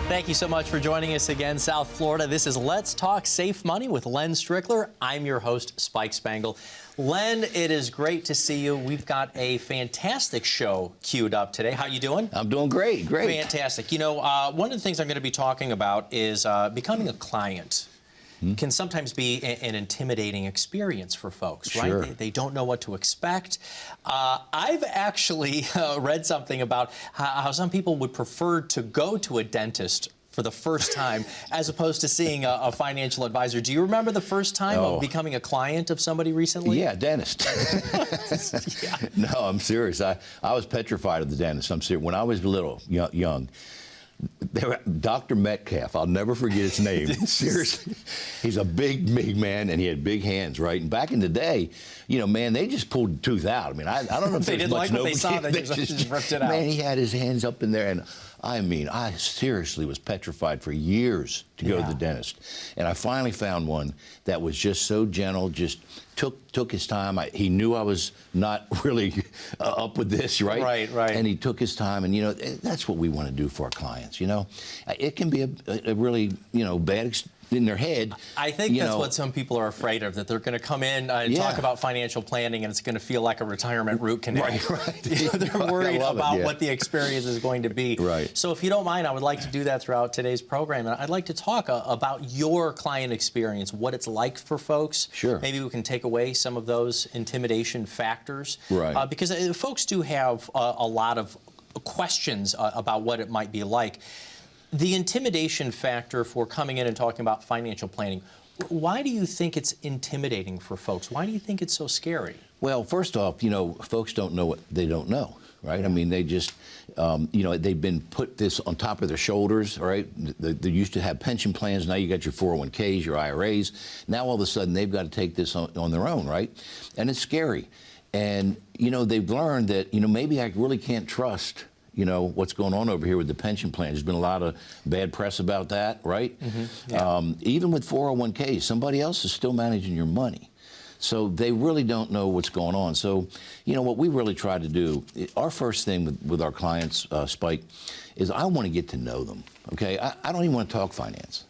Thank you so much for joining us again, South Florida. This is Let's Talk Safe Money with Len Strickler. I'm your host, Spike Spangle. Len, it is great to see you. We've got a fantastic show queued up today. How you doing? I'm doing great, great. Fantastic. You know, one of the things I'm going to be talking about is becoming a client. Can sometimes be an intimidating experience for folks, Sure. right? They don't know what to expect. I've actually read something about how some people would prefer to go to a dentist for the first time as opposed to seeing a financial advisor. Do you remember the first time of becoming a client of somebody recently? Yeah, dentist. Yeah. No, I'm serious. I was petrified of the dentist. I'm serious. When I was little, young, Dr. Metcalf, I'll never forget his name. Seriously. He's a big man, and he had big hands, right? And back in the day, you know, man, they just pulled the tooth out. I mean, I don't know if they didn't like what they saw, they just ripped it out. Man, he had his hands up in there, and I mean, I seriously was petrified for years to go to the dentist. And I finally found one that was just so gentle, just took his time. He knew I was not really up with this, right? Right. And he took his time, and, you know, that's what we want to do for our clients, you know? It can be a really, you know, bad in their head. I think that's what some people are afraid of, that they're going to come in and talk about financial planning and it's going to feel like a retirement root canal. Right. You know, they're worried about what the experience is going to be. Right. So if you don't mind, I would like to do that throughout today's program. And I'd like to talk about your client experience, what it's like for folks. Sure. Maybe we can take away some of those intimidation factors. Right. Because folks do have a lot of questions about what it might be like. The intimidation factor for coming in and talking about financial planning, why do you think it's intimidating for folks? Why do you think it's so scary? Well, first off, you know, folks don't know what they don't know, right? I mean, they just, you know, they've been put this on top of their shoulders, right? They used to have pension plans. Now you got your 401ks, your IRAs. Now all of a sudden they've got to take this on their own, right? And it's scary. And, you know, they've learned that, you know, maybe I really can't trust, you know, what's going on over here with the pension plan. There's been a lot of bad press about that, right? Even with 401ks, somebody else is still managing your money. So they really don't know what's going on. So, you know, what we really try to do, our first thing with our clients, Spike, is I want to get to know them, okay? I don't even want to talk finance.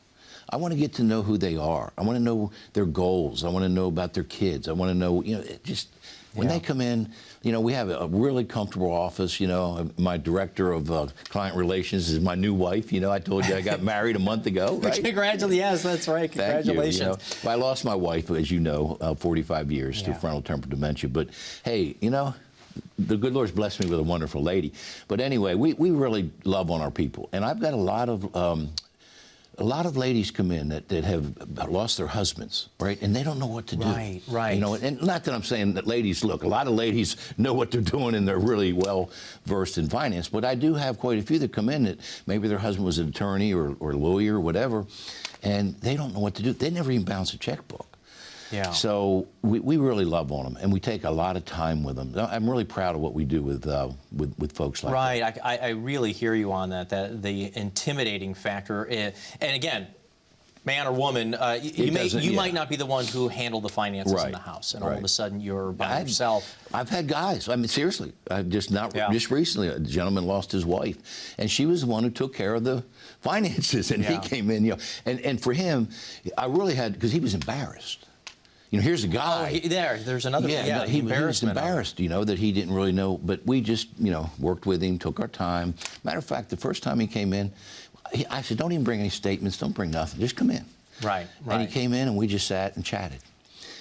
I want to get to know who they are. I want to know their goals. I want to know about their kids. I want to know, you know, just when they come in, you know, we have a really comfortable office. You know, my director of client relations is my new wife. You know, I told you I got married a month ago, right? Congratulations. Yes, that's right. Congratulations. Thank you. You know, I lost my wife, as you know, 45 years to frontal temporal dementia. But, hey, you know, the good Lord's blessed me with a wonderful lady. But anyway, we really love on our people. And I've got a lot of ladies come in that have lost their husbands, right? And they don't know what to do. Right. You know, and not that I'm saying that ladies, look, a lot of ladies know what they're doing and they're really well versed in finance, but I do have quite a few that come in that maybe their husband was an attorney or lawyer or whatever, and they don't know what to do. They never even bounce a checkbook. Yeah. So we really love on them, and we take a lot of time with them. I'm really proud of what we do with folks like that. Right. I really hear you on that the intimidating factor. And again, man or woman, you might not be the one who handled the finances in the house, and all of a sudden you're by yourself. I've had guys. I mean, seriously, just recently, a gentleman lost his wife, and she was the one who took care of the finances, and he came in, you know, and for him, I really had, because he was embarrassed. You know, here's a guy. Oh, there's another. He was embarrassed, you know, that he didn't really know. But we just, you know, worked with him, took our time. Matter of fact, the first time he came in, I said, don't even bring any statements, don't bring nothing, just come in. Right. And he came in, and we just sat and chatted.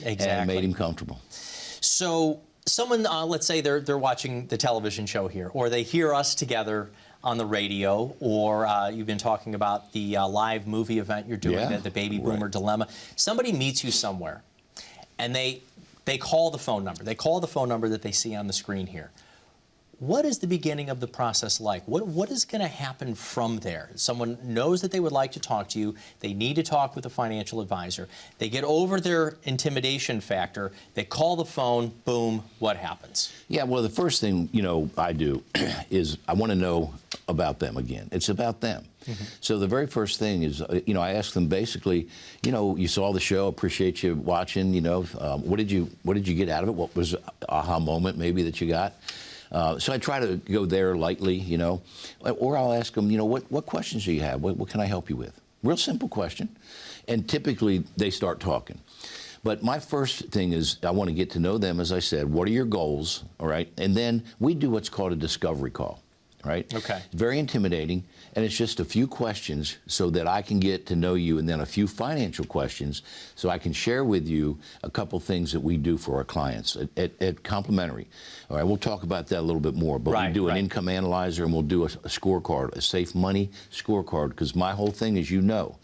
Exactly. And made him comfortable. So someone, let's say they're watching the television show here, or they hear us together on the radio, or you've been talking about the live movie event you're doing, the Baby Boomer Dilemma. Somebody meets you somewhere, and they call the phone number. They call the phone number that they see on the screen here. What is the beginning of the process like? What is going to happen from there? Someone knows that they would like to talk to you. They need to talk with a financial advisor. They get over their intimidation factor. They call the phone. Boom. What happens? Yeah, well, the first thing, I do is I want to know about them again. It's about them. So the very first thing is, I ask them basically, you saw the show, appreciate you watching, what did you get out of it? What was an aha moment maybe that you got? So I try to go there lightly, or I'll ask them, what questions do you have? What can I help you with? Real simple question. And typically they start talking. But my first thing is I want to get to know them, as I said. What are your goals, all right? And then we do what's called a discovery call, right? Okay. Very intimidating, and it's just a few questions so that I can get to know you, and then a few financial questions so I can share with you a couple things that we do for our clients at complimentary. All right, we'll talk about that a little bit more, but we do an income analyzer, and we'll do a scorecard, a safe money scorecard, because my whole thing, as you know,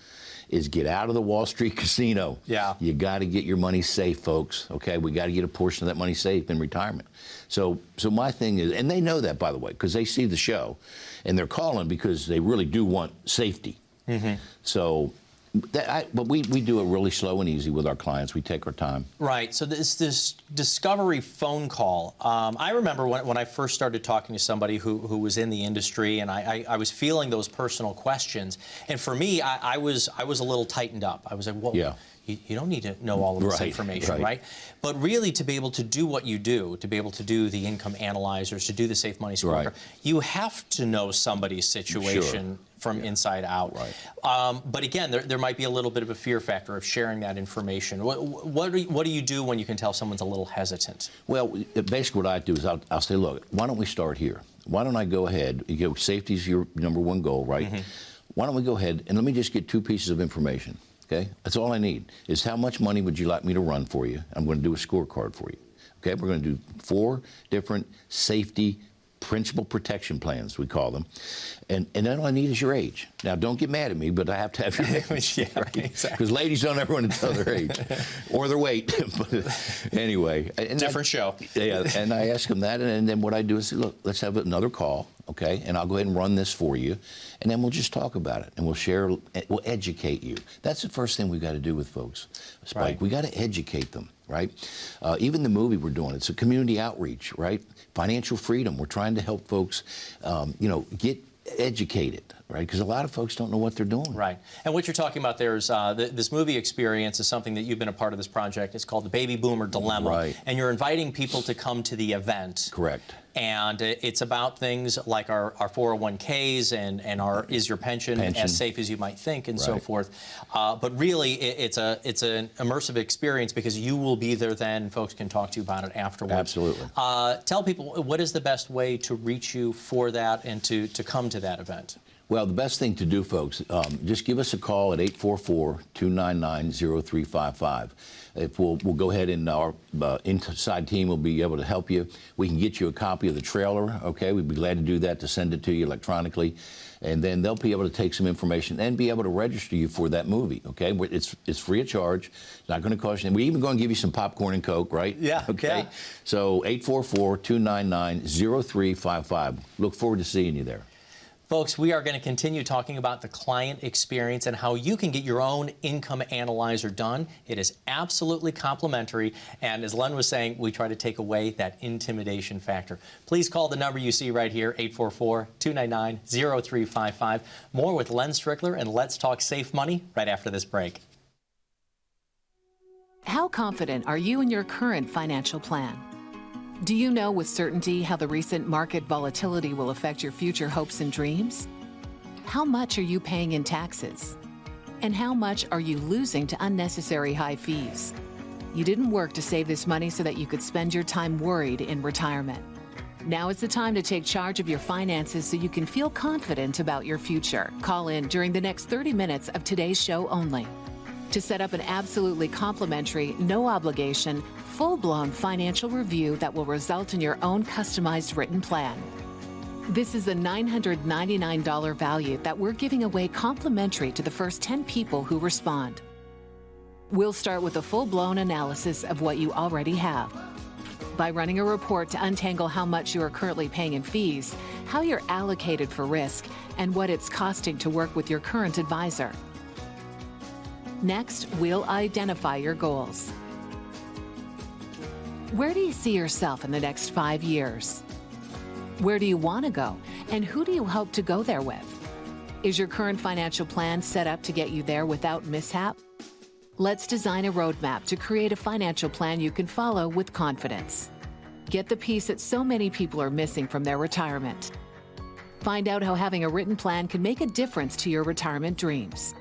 is get out of the Wall Street casino. Yeah. You got to get your money safe, folks. Okay, we got to get a portion of that money safe in retirement. So my thing is, and they know that, by the way, because they see the show, and they're calling because they really do want safety. So, but we do it really slow and easy with our clients. We take our time. Right. So this discovery phone call. I remember when I first started talking to somebody who was in the industry, and I was feeling those personal questions. And for me, I was a little tightened up. I was like, whoa. Yeah. You don't need to know all of this information, right? But really, to be able to do what you do, to be able to do the income analyzers, to do the safe money scorecard, you have to know somebody's situation from inside out. But again, there might be a little bit of a fear factor of sharing that information. What do you do when you can tell someone's a little hesitant? Well, basically what I do is I'll say, look, why don't we start here? Why don't I go ahead, safety's your #1 goal, right? Why don't we go ahead and let me just get 2 pieces of information. Okay, that's all I need, is how much money would you like me to run for you? I'm going to do a scorecard for you. Okay, we're going to do 4 different safety principal protection plans, we call them. And then all I need is your age. Now, don't get mad at me, but I have to have your age. Because ladies don't ever want to tell their age or their weight. But anyway. Different show. Yeah, and I ask them that, and then what I do is say, look, let's have another call, okay? And I'll go ahead and run this for you, and then we'll just talk about it, and we'll share, we'll educate you. That's the first thing we've got to do with folks, Spike. We got to educate them. Right? Even the movie we're doing, it's a community outreach, right? Financial freedom. We're trying to help folks, get educated, right? Because a lot of folks don't know what they're doing. Right. And what you're talking about there is this movie experience is something that you've been a part of this project. It's called the Baby Boomer Dilemma. Right. And you're inviting people to come to the event. Correct. And it's about things like our 401ks and our is your pension as safe as you might think and so forth. But really, it's an immersive experience because you will be there then. Folks can talk to you about it afterwards. Absolutely. Tell people, what is the best way to reach you for that and to come to that event? Well, the best thing to do, folks, just give us a call at 844-299-0355. We'll go ahead and our inside team will be able to help you. We can get you a copy of the trailer, okay? We'd be glad to do that, to send it to you electronically. And then they'll be able to take some information and be able to register you for that movie, okay? It's free of charge. It's not going to cost you. We're even going to give you some popcorn and Coke, right? Yeah. Okay. Yeah. So 844-299-0355. Look forward to seeing you there. Folks, we are going to continue talking about the client experience and how you can get your own income analyzer done. It is absolutely complimentary. And as Len was saying, we try to take away that intimidation factor. Please call the number you see right here, 844-299-0355. More with Len Strickler and Let's Talk Safe Money right after this break. How confident are you in your current financial plan? Do you know with certainty how the recent market volatility will affect your future hopes and dreams? How much are you paying in taxes? And how much are you losing to unnecessary high fees? You didn't work to save this money so that you could spend your time worried in retirement. Now is the time to take charge of your finances so you can feel confident about your future. Call in during the next 30 minutes of today's show only to set up an absolutely complimentary, no obligation, full-blown financial review that will result in your own customized written plan. This is a $999 value that we're giving away complimentary to the first 10 people who respond. We'll start with a full-blown analysis of what you already have. by running a report to untangle how much you are currently paying in fees, how you're allocated for risk, and what it's costing to work with your current advisor. Next, we'll identify your goals. Where do you see yourself in the next 5 years? Where do you want to go, and who do you hope to go there with? Is your current financial plan set up to get you there without mishap? Let's design a roadmap to create a financial plan you can follow with confidence. Get the piece that so many people are missing from their retirement. Find out how having a written plan can make a difference to your retirement dreams.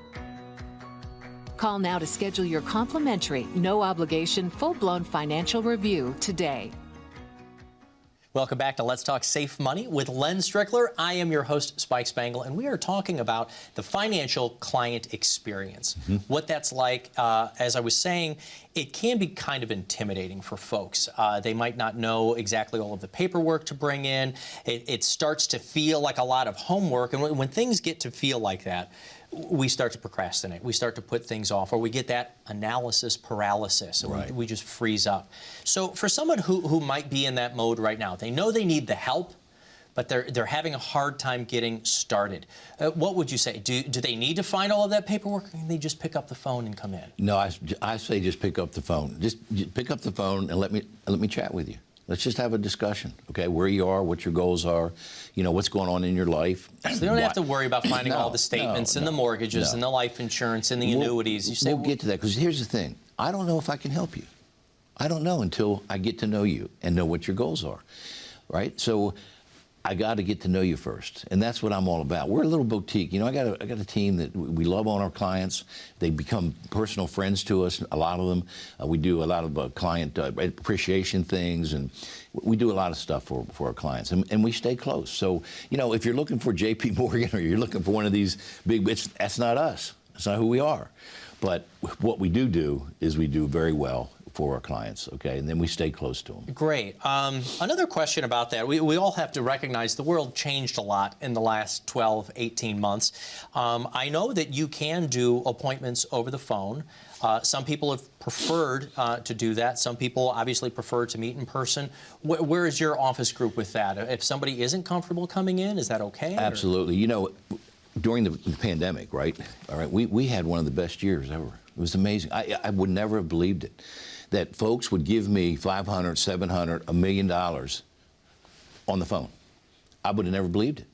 Call now to schedule your complimentary, no-obligation, full-blown financial review today. Welcome back to Let's Talk Safe Money with Len Strickler. I am your host, Spike Spangle, and we are talking about the financial client experience. What that's like, as I was saying, it can be kind of intimidating for folks. They might not know exactly all of the paperwork to bring in. It starts to feel like a lot of homework, and when things get to feel like that, we start to procrastinate. We start to put things off, or we get that analysis paralysis, and Right. we just freeze up. So for someone who might be in that mode right now, they know they need the help, but they're having a hard time getting started. What would you say? Do they need to find all of that paperwork, or can they just pick up the phone and come in? No, I say just pick up the phone. Just pick up the phone and let me chat with you. Let's just have a discussion, okay? Where you are, what your goals are, you know, what's going on in your life. So they don't have to worry about finding all the No, statements and the mortgages and the life insurance and the annuities. You say, we'll get to that, because here's the thing. I don't know if I can help you. I don't know until I get to know you and know what your goals are, right? So I got to get to know you first, and that's what I'm all about. We're a little boutique. You know, I got a team that we love on our clients. They become personal friends to us, a lot of them. We do a lot of client appreciation things, and we do a lot of stuff for our clients, and we stay close. So, you know, if you're looking for J.P. Morgan or you're looking for one of these big, that's not us. That's not who we are. But what we do is we do very well for our clients, okay? And then we stay close to them. Great. Another question about that. We all have to recognize the world changed a lot in the last 12, 18 months. I know that you can do appointments over the phone. Some people have preferred to do that. Some people obviously prefer to meet in person. Where is your office group with that? If somebody isn't comfortable coming in, is that okay? Absolutely. You know, during the pandemic, right? All right, we had one of the best years ever. It was amazing. I would never have believed it, that folks would give me $500, $700, $1 million on the phone. I would have never believed it,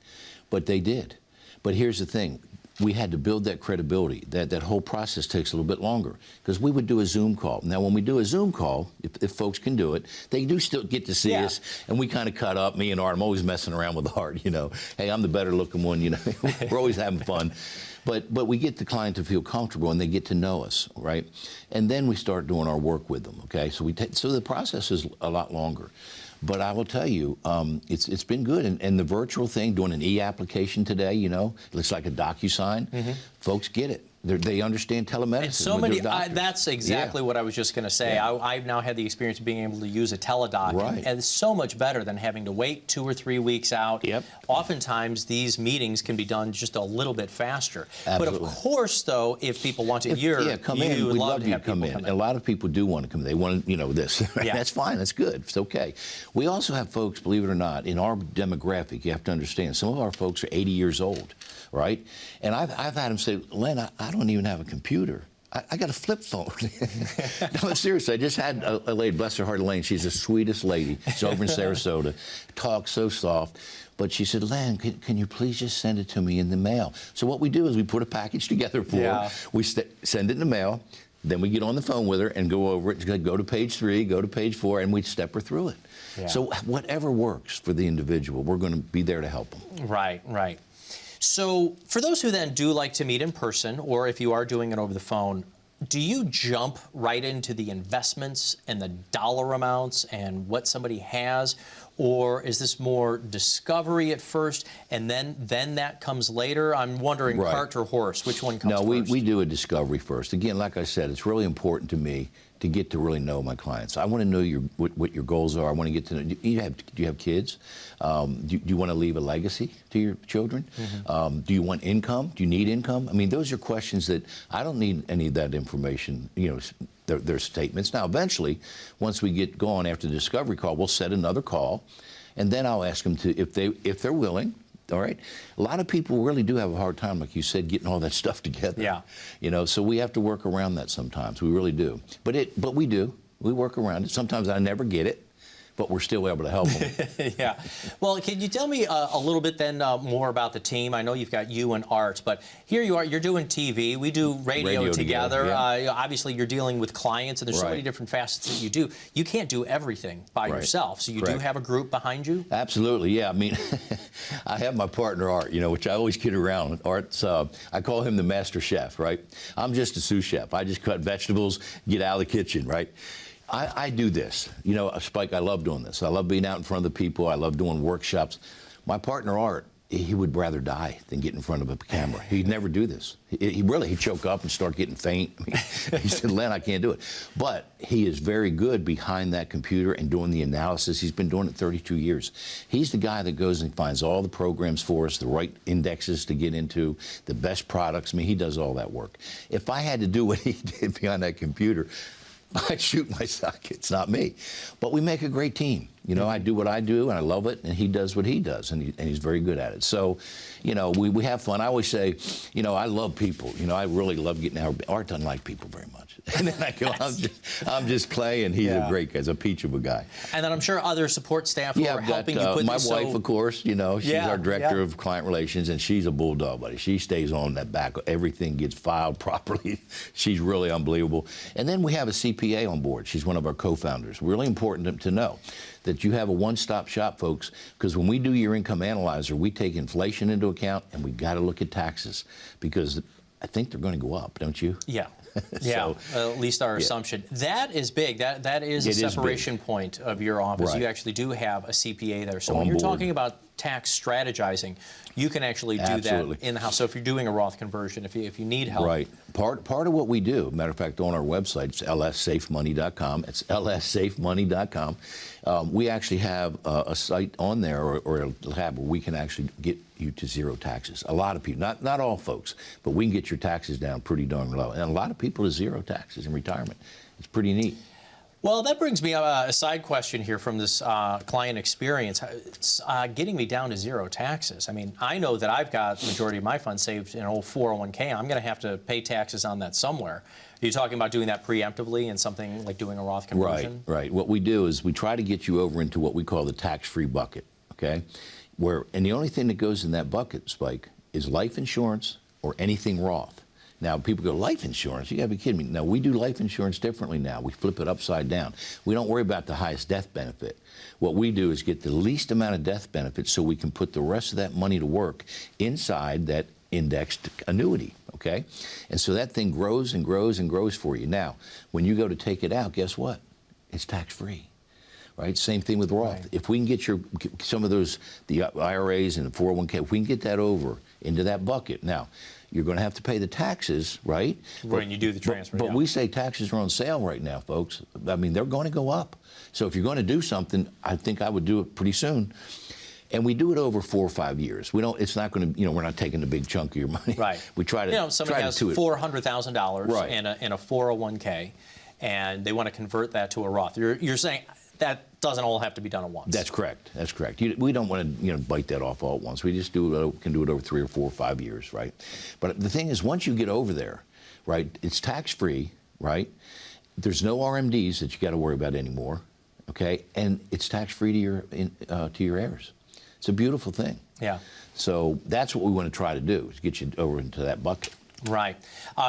but they did. But here's the thing. We had to build that credibility. That whole process takes a little bit longer, because we would do a Zoom call. Now, when we do a Zoom call, if folks can do it, they do still get to see us, and we kind of cut up. Me and Art, I'm always messing around with Art, you know. Hey, I'm the better looking one, you know. We're always having fun. But we get the client to feel comfortable, and they get to know us, right? And then we start doing our work with them, okay? So so the process is a lot longer. But I will tell you, it's been good. And the virtual thing, doing an e-application today, you know, looks like a DocuSign. Folks get it. They understand telemedicine. And so many, that's exactly what I was just going to say. I've now had the experience of being able to use a teledoc, and it's so much better than having to wait 2 or 3 weeks out. Oftentimes, these meetings can be done just a little bit faster. Absolutely. But of course, though, if people want to come in. We'd love to have people come in. A lot of people do want to come in. They want, you know, this. That's fine. That's good. It's okay. We also have folks, believe it or not, in our demographic. You have to understand, some of our folks are 80 years old, right? And I've had them say, Len, I don't even have a computer. I got a flip phone. No, seriously, I just had a lady, bless her heart, Elaine. She's the sweetest lady. She's over in Sarasota. Talks so soft. But she said, Len, can you please just send it to me in the mail? So what we do is we put a package together for her. We send it in the mail. Then we get on the phone with her and go over it. Go to page 3, go to page 4, and we step her through it. So whatever works for the individual, we're going to be there to help them. Right, right. So for those who then do like to meet in person, or if you are doing it over the phone, do you jump right into the investments and the dollar amounts and what somebody has? Or is this more discovery at first, and then that comes later? I'm wondering, cart or horse, which one comes first? No, we do a discovery first. Again, like I said, it's really important to me to get to really know my clients. I want to know what your goals are. I want to get to know. Do you have kids? Do you want to leave a legacy to your children? Do you want income? Do you need income? I mean, those are questions that I don't need any of that information, you know, their statements. Now, eventually, once we get going after the discovery call, we'll set another call, and then I'll ask them to, if they're willing. All right. A lot of people really do have a hard time, like you said, getting all that stuff together. Yeah. You know, so we have to work around that sometimes. We really do. But we do. We work around it. Sometimes I never get it, but we're still able to help them. Yeah. Well, can you tell me a little bit then more about the team? I know you've got you and Art, but here you are. You're doing TV. We do radio together. Yeah. Obviously, you're dealing with clients, and there's so many different facets that you do. You can't do everything by yourself, so you do have a group behind you? Absolutely, yeah. I mean, I have my partner, Art, you know, which I always kid around. Art's, I call him the master chef, right? I'm just a sous chef. I just cut vegetables, get out of the kitchen, right? I do this. You know, Spike, I love doing this. I love being out in front of the people. I love doing workshops. My partner, Art, he would rather die than get in front of a camera. He'd never do this. He'd choke up and start getting faint. I mean, he said, Len, I can't do it. But he is very good behind that computer and doing the analysis. He's been doing it 32 years. He's the guy that goes and finds all the programs for us, the right indexes to get into, the best products. I mean, he does all that work. If I had to do what he did behind that computer, I shoot my sock. It's not me. But we make a great team. You know, I do what I do, and I love it, and he does what he does, and he's very good at it. So, you know, we have fun. I always say, you know, I love people. You know, I really love getting out. Art doesn't like people very much. And then I go, I'm just playing. He's a great guy. He's a peach of a guy. And then I'm sure other support staff who are helping you put my this. My wife, of course, you know, she's our director of client relations, and she's a bulldog, buddy. She stays on that back. Everything gets filed properly. She's really unbelievable. And then we have a CPA on board. She's one of our co-founders. Really important to know that you have a one-stop shop, folks, because when we do your income analyzer, we take inflation into account, and we got to look at taxes, because I think they're going to go up, don't you? Yeah. Yeah, at least our assumption. That is big. That is a separation point of your office. You actually do have a CPA there. So when you're talking about tax strategizing, you can actually do that in the house. So if you're doing a Roth conversion, if you need help. Right. Part of what we do, matter of fact, on our website, it's lssafemoney.com. It's lssafemoney.com. We actually have a site on there, or a tab where we can actually get you to zero taxes. A lot of people, not all folks, but we can get your taxes down pretty darn low. And a lot of people to zero taxes in retirement. It's pretty neat. Well, that brings me a side question here from this client experience. It's getting me down to zero taxes. I mean, I know that I've got the majority of my funds saved in an old 401k. I'm going to have to pay taxes on that somewhere. Are you talking about doing that preemptively in something like doing a Roth conversion? Right. What we do is we try to get you over into what we call the tax-free bucket, okay? And the only thing that goes in that bucket, Spike, is life insurance or anything Roth. Now, people go, life insurance? You got to be kidding me. No, we do life insurance differently now. We flip it upside down. We don't worry about the highest death benefit. What we do is get the least amount of death benefit so we can put the rest of that money to work inside that indexed annuity, okay? And so that thing grows and grows and grows for you. Now, when you go to take it out, guess what? It's tax-free. Right? Same thing with Roth. Right. If we can get some of those, the IRAs and the 401k, if we can get that over into that bucket. Now, you're going to have to pay the taxes, right? When you do the transfer. But we say taxes are on sale right now, folks. I mean, they're going to go up. So if you're going to do something, I think I would do it pretty soon. And we do it over 4 or 5 years. We don't. It's not going to. You know, we're not taking the big chunk of your money. Right. We try to. You know, somebody has $400,000 in a 401k, and they want to convert that to a Roth. You're saying that doesn't all have to be done at once. That's correct. That's correct. We don't want to, bite that off all at once. We just can do it over 3 or 4 or 5 years, right? But the thing is, once you get over there, right, it's tax-free, right? There's no RMDs that you got to worry about anymore, okay? And it's tax-free to your heirs. It's a beautiful thing. Yeah. So that's what we want to try to do, is get you over into that bucket. Right.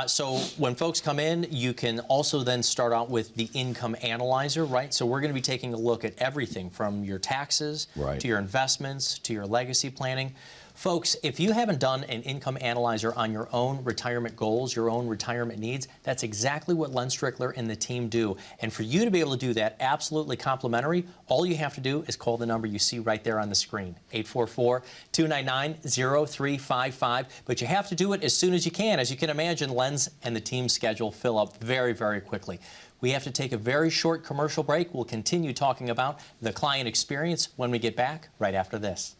So when folks come in, you can also then start out with the income analyzer, right? So we're going to be taking a look at everything from your taxes to your investments to your legacy planning. Folks, if you haven't done an income analyzer on your own retirement goals, your own retirement needs, that's exactly what Len Strickler and the team do. And for you to be able to do that absolutely complimentary, all you have to do is call the number you see right there on the screen, 844-299-0355. But you have to do it as soon as you can. As you can imagine, Len's and the team's schedule fill up very, very quickly. We have to take a very short commercial break. We'll continue talking about the client experience when we get back right after this.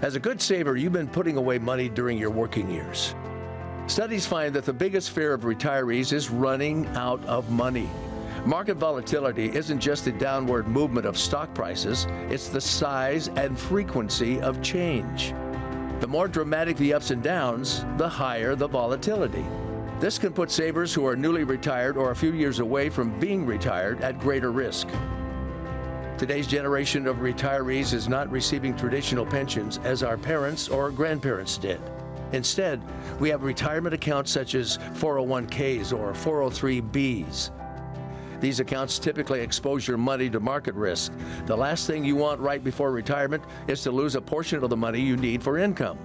As a good saver, you've been putting away money during your working years. Studies find that the biggest fear of retirees is running out of money. Market volatility isn't just the downward movement of stock prices, it's the size and frequency of change. The more dramatic the ups and downs, the higher the volatility. This can put savers who are newly retired or a few years away from being retired at greater risk. Today's generation of retirees is not receiving traditional pensions as our parents or grandparents did. Instead, we have retirement accounts such as 401ks or 403bs. These accounts typically expose your money to market risk. The last thing you want right before retirement is to lose a portion of the money you need for income.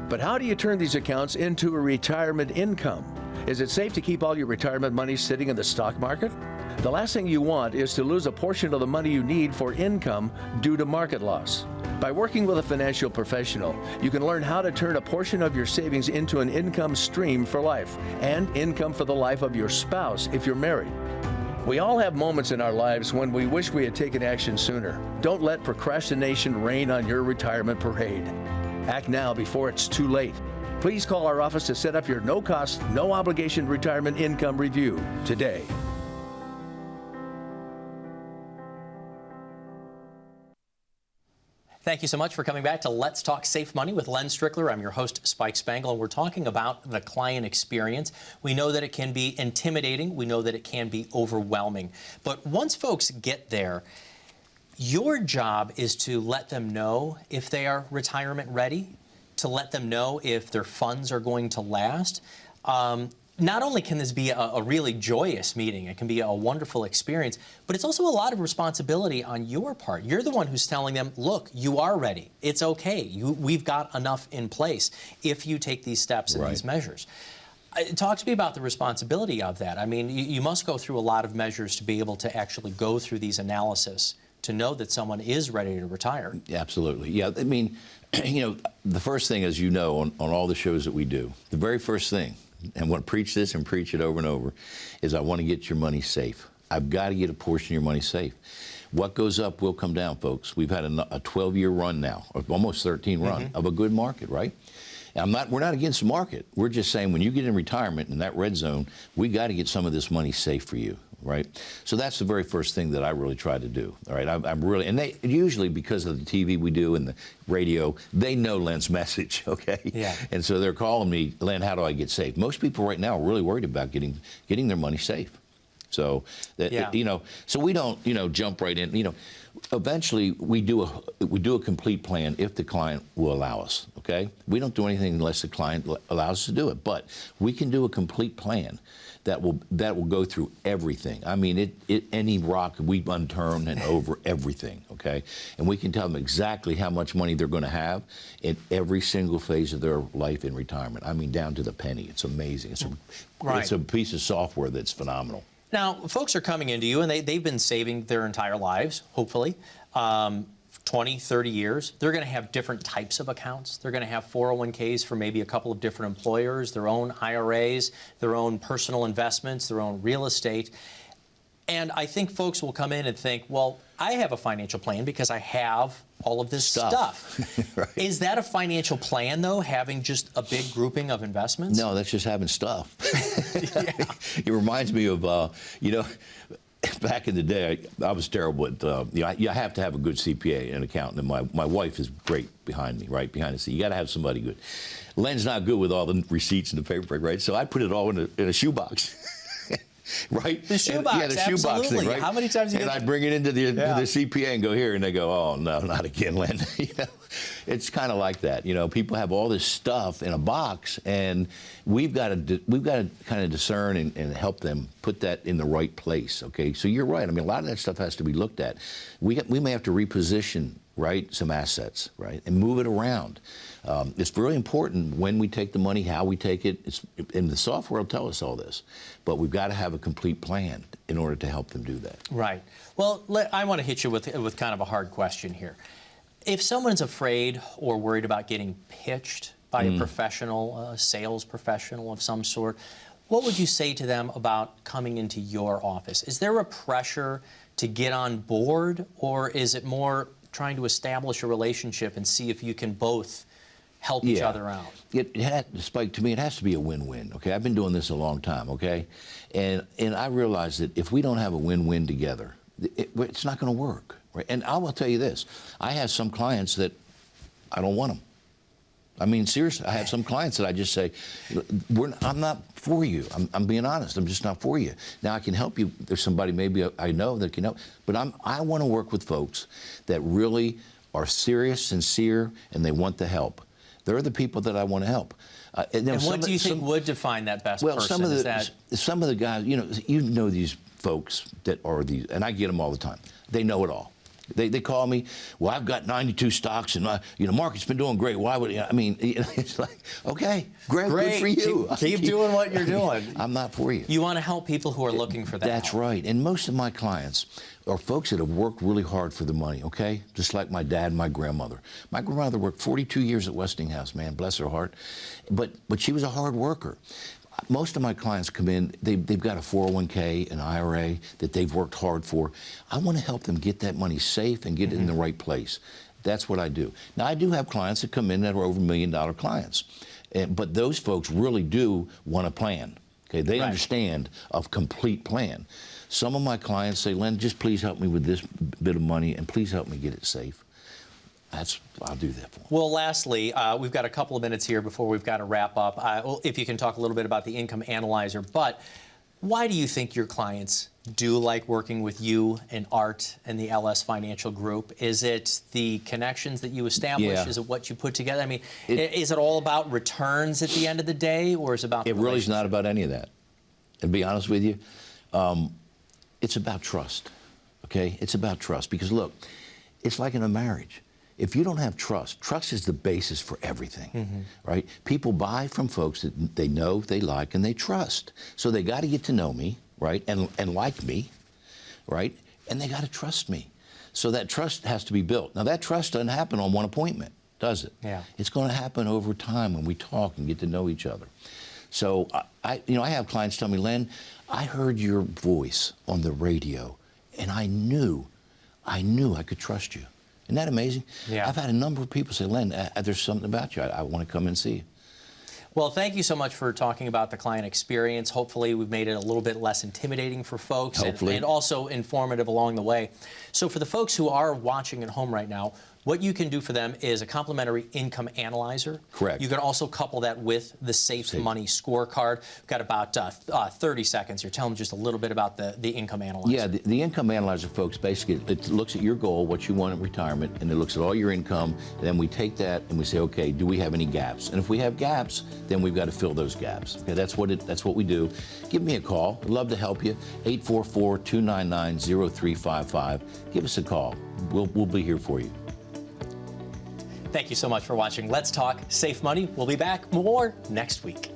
But how do you turn these accounts into a retirement income? Is it safe to keep all your retirement money sitting in the stock market? The last thing you want is to lose a portion of the money you need for income due to market loss. By working with a financial professional, you can learn how to turn a portion of your savings into an income stream for life and income for the life of your spouse if you're married. We all have moments in our lives when we wish we had taken action sooner. Don't let procrastination reign on your retirement parade. Act now before it's too late. Please call our office to set up your no-cost, no-obligation retirement income review today. Thank you so much for coming back to Let's Talk Safe Money with Len Strickler. I'm your host, Spike Spangle, and we're talking about the client experience. We know that it can be intimidating. We know that it can be overwhelming. But once folks get there, your job is to let them know if they are retirement ready, to let them know if their funds are going to last. Not only can this be a really joyous meeting, it can be a wonderful experience, but it's also a lot of responsibility on your part. You're the one who's telling them, look, you are ready. It's okay. We've got enough in place if you take these steps and these measures. Talk to me about the responsibility of that. I mean, you must go through a lot of measures to be able to actually go through these analysis to know that someone is ready to retire. Absolutely. Yeah, I mean, you know, the first thing, as you know, on all the shows that we do, the very first thing, and I want to preach this and preach it over and over, is I want to get your money safe. I've got to get a portion of your money safe. What goes up will come down, folks. We've had a 12-year run now, or almost 13 run of a good market, right? And we're not against the market. We're just saying when you get in retirement in that red zone, we got to get some of this money safe for you, right? So that's the very first thing that I really try to do, all right? I'm really, and they usually, because of the TV we do and the radio, they know Len's message, okay? Yeah. And so they're calling me, Len, how do I get safe? Most people right now are really worried about getting their money safe. So that, you know, so we don't, you know, jump right in. You know, eventually we do a complete plan if the client will allow us. Okay, we don't do anything unless the client allows us to do it. But we can do a complete plan that will go through everything. I mean, any rock we've unturned and over everything. Okay, and we can tell them exactly how much money they're going to have in every single phase of their life in retirement. I mean, down to the penny. It's amazing. It's a piece of software that's phenomenal. Now, folks are coming into you, and they've been saving their entire lives, hopefully, 20, 30 years. They're going to have different types of accounts. They're going to have 401ks for maybe a couple of different employers, their own IRAs, their own personal investments, their own real estate. And I think folks will come in and think, well, I have a financial plan because I have all of this stuff. Right. Is that a financial plan, though, having just a big grouping of investments? No, that's just having stuff. It reminds me of, you know, back in the day, I was terrible at, you know, you have to have a good CPA and accountant, and my wife is great behind me, right, behind the scene. You got to have somebody good. Len's not good with all the receipts and the paperwork, right? So I put it all in a shoebox. Right? The shoebox, yeah, the shoebox thing, right? How many times do you And get I bring it into the CPA and go, here, and they go, oh, no, not again, Len. You know, it's kind of like that. You know, people have all this stuff in a box, and we've got to kind of discern and help them put that in the right place, okay? So you're right. I mean, a lot of that stuff has to be looked at. We may have to reposition, right, some assets, right, and move it around. It's really important when we take the money, how we take it, and the software will tell us all this. But we've got to have a complete plan in order to help them do that. Right. Well, I want to hit you with kind of a hard question here. If someone's afraid or worried about getting pitched by a professional, a sales professional of some sort, what would you say to them about coming into your office? Is there a pressure to get on board, or is it more trying to establish a relationship and see if you can both help each other out. Spike, to me, it has to be a win-win, okay? I've been doing this a long time, okay? And I realize that if we don't have a win-win together, it's not going to work, right? And I will tell you this. I have some clients that I don't want them. I mean, seriously, I have some clients that I just say, I'm not for you. I'm being honest. I'm just not for you. Now, I can help you. There's somebody maybe I know that can help. But I want to work with folks that really are serious, sincere, and they want the help. They're the people that I want to help. And what do you think would define that best person? Some of the guys, you know these folks that are these, and I get them all the time. They know it all. They call me, well, I've got 92 stocks, and market's been doing great. Why would I mean? It's like, okay, great, good for you. Keep doing what you're doing. I'm not for you. You want to help people who are looking for that. That's help. right. And most of my clients are folks that have worked really hard for the money. Okay, just like my dad and my grandmother. My grandmother worked 42 years at Westinghouse. Man, bless her heart. But she was a hard worker. Most of my clients come in, they've got a 401k, an IRA that they've worked hard for. I want to help them get that money safe and get it in the right place. That's what I do. Now, I do have clients that come in that are over $1 million clients. But those folks really do want a plan. Okay, they understand a complete plan. Some of my clients say, Len, just please help me with this bit of money and please help me get it safe. I'll do that for them. Well, lastly, we've got a couple of minutes here before we've got to wrap up. If you can talk a little bit about the income analyzer, but why do you think your clients do like working with you and Art and the LS Financial Group? Is it the connections that you establish? Yeah. Is it what you put together? I mean, is it all about returns at the end of the day, or is it about the relationship? It really is not about any of that. And to be honest with you, it's about trust, okay? It's about trust because, look, it's like in a marriage. If you don't have trust, trust is the basis for everything, right? People buy from folks that they know, they like, and they trust. So they got to get to know me, right, and like me, right? And they got to trust me. So that trust has to be built. Now, that trust doesn't happen on one appointment, does it? Yeah. It's going to happen over time when we talk and get to know each other. So I have clients tell me, Len, I heard your voice on the radio, and I knew I could trust you. Isn't that amazing? Yeah. I've had a number of people say, Len, there's something about you. I want to come and see you. Well, thank you so much for talking about the client experience. Hopefully, we've made it a little bit less intimidating for folks and also informative along the way. So for the folks who are watching at home right now, what you can do for them is a complimentary income analyzer. Correct. You can also couple that with the Safe Money scorecard. We've got about 30 seconds here. Tell them just a little bit about the income analyzer. Yeah, the income analyzer, folks, basically, it looks at your goal, what you want in retirement, and it looks at all your income. And then we take that and we say, okay, do we have any gaps? And if we have gaps, then we've got to fill those gaps. Okay, that's what we do. Give me a call. I'd love to help you. 844-299-0355. Give us a call. We'll be here for you. Thank you so much for watching Let's Talk Safe Money. We'll be back more next week.